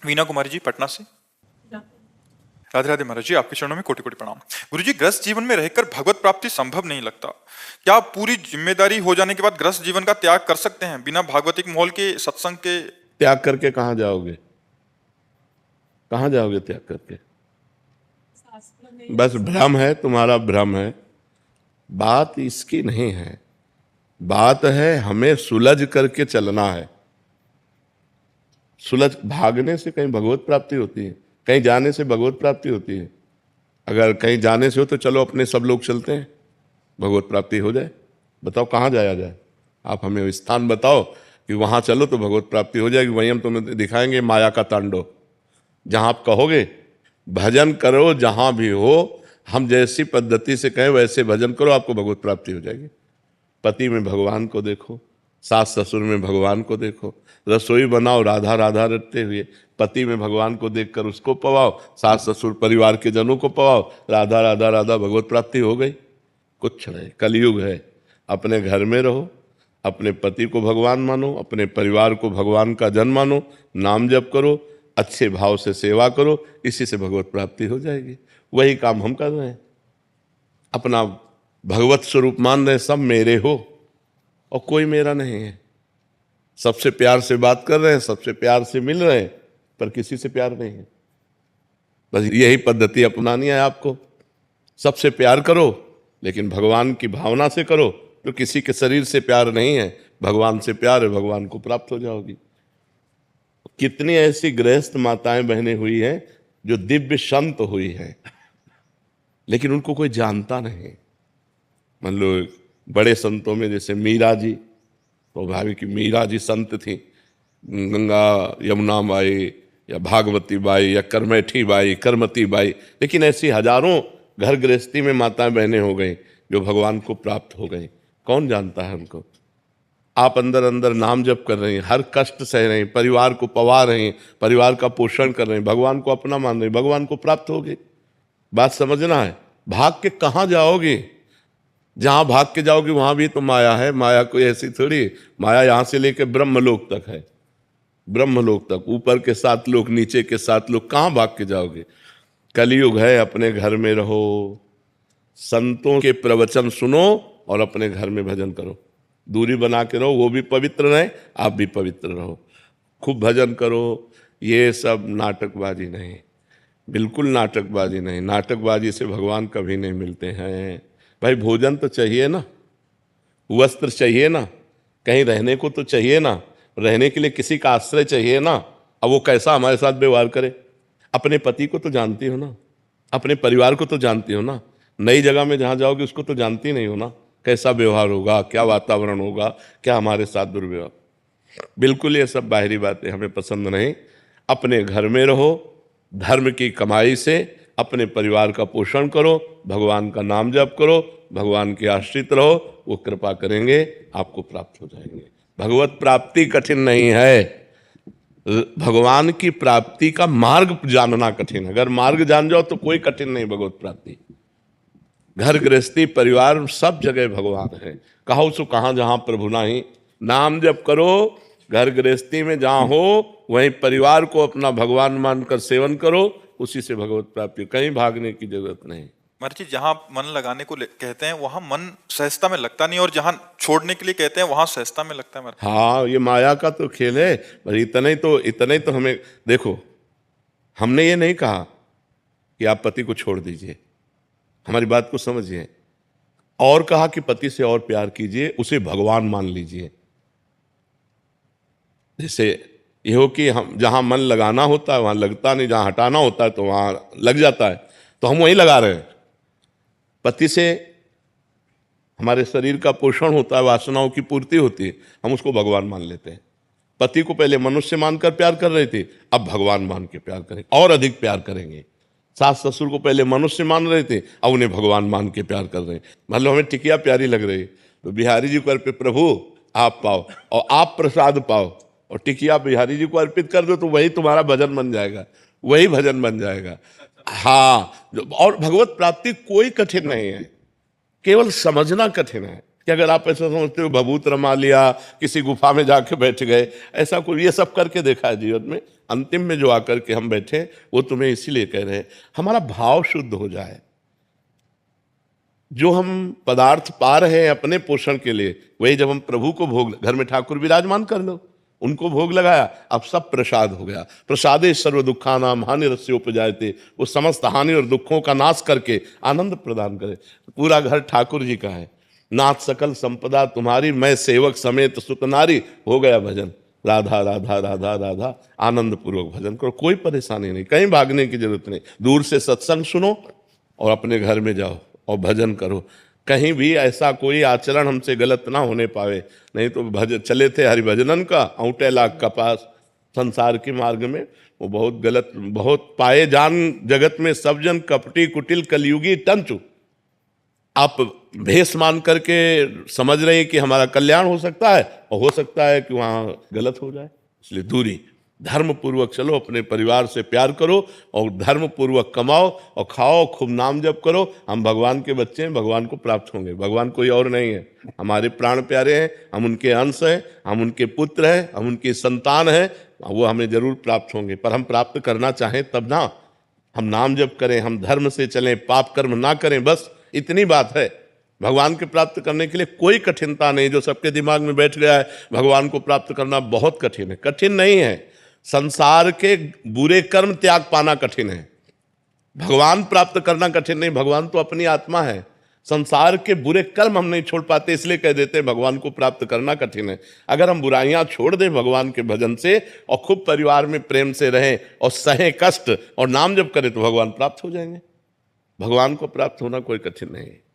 वीना कुमारी जी पटना से। राधे राधे महाराज जी, आपके चरणों में कोटि कोटि प्रणाम। गुरु जी, गृहस्थ जीवन में रहकर भगवत प्राप्ति संभव नहीं लगता। क्या पूरी जिम्मेदारी हो जाने के बाद गृहस्थ जीवन का त्याग कर सकते हैं बिना भागवतिक माहौल के, सत्संग के? त्याग करके कहाँ जाओगे? कहाँ जाओगे त्याग करके? बस भ्रम है, तुम्हारा भ्रम है। बात इसकी नहीं है, बात है हमें सुलझ करके चलना है। सुलझ भागने से कहीं भगवत प्राप्ति होती है? कहीं जाने से भगवत प्राप्ति होती है? अगर कहीं जाने से हो तो चलो अपने सब लोग चलते हैं, भगवत प्राप्ति हो जाए। बताओ कहाँ जाया जाए? आप हमें स्थान बताओ कि वहां चलो तो भगवत प्राप्ति हो जाएगी। वहीं हम तुम्हें दिखाएंगे माया का तांडव। जहां आप कहोगे भजन करो, जहां भी हो, हम जैसी पद्धति से कहें वैसे भजन करो, आपको भगवत प्राप्ति हो जाएगी। पति में भगवान को देखो, सास ससुर में भगवान को देखो, रसोई बनाओ राधा राधा रटते हुए, पति में भगवान को देखकर उसको पवाओ, सास ससुर परिवार के जनों को पवाओ, राधा राधा राधा, भगवत प्राप्ति हो गई। कुछ नहीं, कलयुग है। अपने घर में रहो, अपने पति को भगवान मानो, अपने परिवार को भगवान का जन मानो, नाम जप करो, अच्छे भाव से सेवा करो, इसी से भगवत प्राप्ति हो जाएगी। वही काम हम कर रहे हैं। अपना भगवत स्वरूप मान रहे, सब मेरे हो और कोई मेरा नहीं है। सबसे प्यार से बात कर रहे हैं, सबसे प्यार से मिल रहे हैं, पर किसी से प्यार नहीं है। बस यही पद्धति अपनानी है आपको। सबसे प्यार करो, लेकिन भगवान की भावना से करो। तो किसी के शरीर से प्यार नहीं है, भगवान से प्यार है, भगवान को प्राप्त हो जाओगी। कितनी ऐसी गृहस्थ माताएं बहनें हुई हैं जो दिव्य संत हुई हैं, लेकिन उनको कोई जानता नहीं। मान लो बड़े संतों में जैसे मीरा जी, तो भावी की मीरा जी संत थी, गंगा यमुना बाई या भागवती बाई या करमेठी बाई, करमती बाई, लेकिन ऐसी हजारों घर गृहस्थी में माताएं बहनें हो गई जो भगवान को प्राप्त हो गई। कौन जानता है उनको? आप अंदर अंदर नाम जप कर रहे हैं, हर कष्ट सह रहे हैं, परिवार को पवा रहे हैं, परिवार का पोषण कर रहे हैं, भगवान को अपना मान रहे हैं, भगवान को प्राप्त होगे। बात समझना है। भाग के कहाँ जाओगे? जहां भाग के जाओगे वहां भी तो माया है। माया कोई ऐसी थोड़ी, माया यहां से लेके ब्रह्मलोक तक है। ब्रह्मलोक तक, ऊपर के 7 लोक, नीचे के 7 लोक, कहां भाग के जाओगे? कलयुग है, अपने घर में रहो, संतों के प्रवचन सुनो और अपने घर में भजन करो। दूरी बना के रहो, वो भी पवित्र रहे, आप भी पवित्र रहो। खूब भजन करो। ये सब नाटकबाजी नहीं, बिल्कुल नाटकबाजी नहीं। नाटकबाजी से भगवान कभी नहीं मिलते हैं। भाई भोजन तो चाहिए ना, वस्त्र चाहिए ना, कहीं रहने को तो चाहिए ना, रहने के लिए किसी का आश्रय चाहिए ना। अब वो कैसा हमारे साथ व्यवहार करे? अपने पति को तो जानती हो ना, अपने परिवार को तो जानती हो ना। नई जगह में जहाँ जाओगे उसको तो जानती नहीं हो ना, कैसा व्यवहार होगा, क्या वातावरण होगा, क्या हमारे साथ दुर्व्यवहार। बिल्कुल ये सब बाहरी बातें हमें पसंद नहीं। अपने घर में रहो, धर्म की कमाई से अपने परिवार का पोषण करो, भगवान का नाम जप करो, भगवान के आश्रित रहो, वो कृपा करेंगे, आपको प्राप्त हो जाएंगे। भगवत प्राप्ति कठिन नहीं है, भगवान की प्राप्ति का मार्ग जानना कठिन है। अगर मार्ग जान जाओ तो कोई कठिन नहीं भगवत प्राप्ति। घर गृहस्थी परिवार सब जगह भगवान है। कहो सो कहाँ जहाँ प्रभु नाही, नाम जप करो, घर गृहस्थी में जहाँ हो वहीं परिवार को अपना भगवान मानकर सेवन करो, उसी से भगवत प्राप्ति। कहीं भागने की जरूरत नहीं। महाराज जी, जहां मन लगाने को कहते हैं वहां मन सहजता में लगता नहीं, और जहां छोड़ने के लिए कहते हैं वहां सहजता में लगता है महाराज। हाँ, ये माया का तो खेल है। पर इतना ही तो हमें देखो, हमने ये नहीं कहा कि आप पति को छोड़ दीजिए, हमारी बात को समझिए। और कहा कि पति से और प्यार कीजिए, उसे भगवान मान लीजिए। जैसे ये हो कि हम जहां मन लगाना होता है वहां लगता नहीं, जहां हटाना होता है तो वहां लग जाता है, तो हम वहीं लगा रहे हैं। पति से हमारे शरीर का पोषण होता है, वासनाओं की पूर्ति होती है, हम उसको भगवान मान लेते हैं। पति को पहले मनुष्य मानकर प्यार कर रहे थे, अब भगवान मान के प्यार करेंगे, और अधिक प्यार करेंगे। सास ससुर को पहले मनुष्य मान रहे थे, अब उन्हें भगवान मान के प्यार कर रहे हैं। मतलब हमें टिकिया प्यारी लग रही है तो बिहारी जी को अर्पित, प्रभु आप पाओ और आप प्रसाद पाओ, और टिकिया बिहारी जी को अर्पित कर दो तो वही तुम्हारा भजन बन जाएगा, वही भजन बन जाएगा। हाँ, और भगवत प्राप्ति कोई कठिन नहीं है, केवल समझना कठिन है। कि अगर आप ऐसा समझते हो भभूत रमा लिया, किसी गुफा में जाके बैठ गए, ऐसा कोई, ये सब करके देखा है जीवन में, अंतिम में जो आकर के हम बैठे वो तुम्हें इसीलिए कह रहे हैं हमारा भाव शुद्ध हो जाए। जो हम पदार्थ पा रहे हैं अपने पोषण के लिए, वही जब हम प्रभु को भोग, घर में ठाकुर विराजमान कर लो, उनको भोग लगाया, अब सब प्रसाद हो गया। प्रसादे सर्व दुखानाम हानिरस्य उपजायते, वो समस्त हानि और दुखों का नाश करके आनंद प्रदान करे। पूरा घर ठाकुर जी का है। नाथ सकल संपदा तुम्हारी, मैं सेवक समेत सुत नारी, हो गया भजन। राधा राधा राधा राधा, आनंद पूर्वक भजन करो, कोई परेशानी नहीं, कहीं भागने की जरूरत नहीं। दूर से सत्संग सुनो और अपने घर में जाओ और भजन करो। कहीं भी ऐसा कोई आचरण हमसे गलत ना होने पावे, नहीं तो भजन चले थे हरिभजनन का औटे लाख का पास, संसार के मार्ग में वो बहुत गलत, बहुत पाए जान जगत में सब जन कपटी कुटिल कलयुगी टंचु। आप भेष मान करके समझ रहे हैं कि हमारा कल्याण हो सकता है, और हो सकता है कि वहाँ गलत हो जाए, इसलिए दूरी। धर्म पूर्वक चलो, अपने परिवार से प्यार करो और धर्म पूर्वक कमाओ और खाओ, खूब नाम जप करो। हम भगवान के बच्चे हैं, भगवान को प्राप्त होंगे। भगवान कोई और नहीं है, हमारे प्राण प्यारे हैं, हम उनके अंश हैं, हम उनके पुत्र हैं, हम उनकी संतान हैं, वो हमें जरूर प्राप्त होंगे। पर हम प्राप्त करना चाहें तब ना, हम नाम जप करें, हम धर्म से चलें, पाप कर्म ना करें, बस इतनी बात है। भगवान के प्राप्त करने के लिए कोई कठिनता नहीं। जो सबके दिमाग में बैठ गया है भगवान को प्राप्त करना बहुत कठिन है, कठिन नहीं है। संसार के बुरे कर्म त्याग पाना कठिन है, भगवान प्राप्त करना कठिन नहीं। भगवान तो अपनी आत्मा है, संसार के बुरे कर्म हम नहीं छोड़ पाते, इसलिए कह देते हैं भगवान को प्राप्त करना कठिन है। अगर हम बुराइयां छोड़ दें भगवान के भजन से और खूब परिवार में प्रेम से रहें और सहें कष्ट और नाम जप करें तो भगवान प्राप्त हो जाएंगे। भगवान को प्राप्त होना कोई कठिन नहीं है।